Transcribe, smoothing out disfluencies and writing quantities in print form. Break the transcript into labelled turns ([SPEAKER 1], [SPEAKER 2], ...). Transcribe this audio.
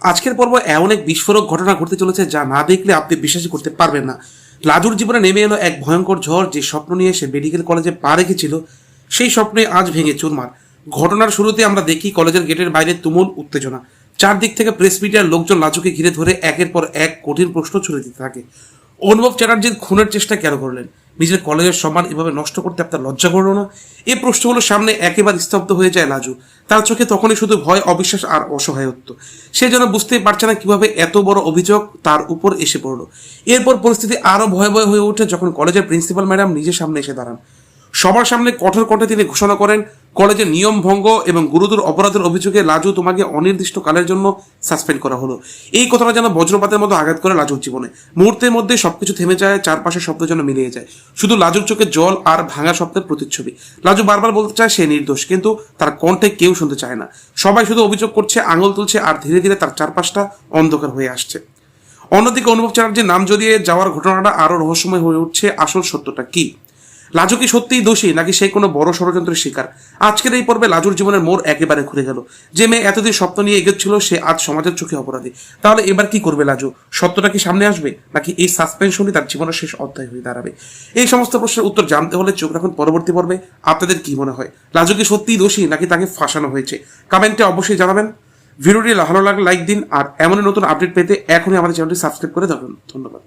[SPEAKER 1] আজকের পর্ব এমন এক বিস্ফোরক ঘটনা ঘটতে চলেছে যা না দেখলে আপনি বিশ্বাসই করতে পারবেন না। লাজুর জীবনে নেমে এলো এক ভয়ঙ্কর ঝড়। যে স্বপ্ন নিয়ে সে মেডিকেল কলেজে পা রেখেছিল সেই স্বপ্নে আজ ভেঙে চুরমার। ঘটনার শুরুতে আমরা দেখি কলেজের গেটের বাইরে তুমুল উত্তেজনা। চারদিক থেকে প্রেস মিডিয়ার লোকজন লাজুকে ঘিরে ধরে একের পর এক কঠিন প্রশ্ন ছুড়ে দিতে থাকে। অনুভব চ্যাটার্জির খুনের চেষ্টা কেন করলেন? নিজের কলেজের সম্মান এভাবে নষ্ট করতে আপনার লজ্জা করলো না? এই প্রশ্নগুলো সামনে একেবারে স্তব্ধ হয়ে যায় লাজু। তার চোখে তখনই শুধু ভয়, অবিশ্বাস আর অসহায়ত্ব। সে যেন বুঝতেই পারছে না কিভাবে এত বড় অভিযোগ তার উপর এসে পড়লো। এরপর পরিস্থিতি আরো ভয়াবহ হয়ে ওঠে যখন কলেজের প্রিন্সিপাল ম্যাডাম নিজের সামনে এসে দাঁড়ান। সবার সামনে কঠোর কণ্ঠে তিনি ঘোষণা করেন, কলেজের নিয়ম ভঙ্গ এবং গুরুতর অপরাধের অভিযোগে লাজু তোমাকে অনির্দিষ্টকালের জন্য সাসপেন্ড করা হলো। এই কথাটা যেন বজ্রপাতের মতো আঘাত করে লাজুর জীবনে। মুহূর্তের মধ্যে সবকিছু থেমে যায়, চারপাশের শব্দ যেন মিলিয়ে যায়। শুধু লাজুর চোখে জল আর ভাঙা শব্দের প্রতিচ্ছবি। লাজু বারবার বলতে চায় সে নির্দোষ, কিন্তু তার কণ্ঠে কেউ শুনতে চায় না। সবাই শুধু অভিযোগ করছে, আঙুল তুলছে, আর ধীরে ধীরে তার চারপাশটা অন্ধকার হয়ে আসছে। অন্যদিকে অনুভব চ্যাটার্জির নাম জড়িয়ে যাওয়ার ঘটনাটা আরো রহস্যময় হয়ে উঠছে। আসল সত্যটা কি? লাজু কি সত্যিই দোষী, নাকি সে কোনো বড় ষড়যন্ত্রের শিকার? আজকের এই পর্বে লাজুর জীবনের মোড় একেবারে ঘুরে গেল। যে মেয়ে এতদিন স্বপ্ন নিয়ে এগোচ্ছিল সে আজ সমাজের চোখে অপরাধী। তাহলে এবার কি করবে লাজু? সত্যটা কি সামনে আসবে, নাকি এই সাসপেনশনই তার জীবনের শেষ অধ্যায় হয়ে দাঁড়াবে? এই সমস্ত প্রশ্নের উত্তর জানতে হলে চোখ রাখুন পরবর্তী পর্বে। আপনাদের কি মনে হয়, লাজু কি সত্যিই দোষী, নাকি তাকে ফাঁসানো হয়েছে? কমেন্টে অবশ্যই জানাবেন। ভিডিওটি ভালো লাগলে লাইক দিন, আর এমনই নতুন আপডেট পেতে এখনই আমাদের চ্যানেলটি সাবস্ক্রাইব করে দেবেন। ধন্যবাদ।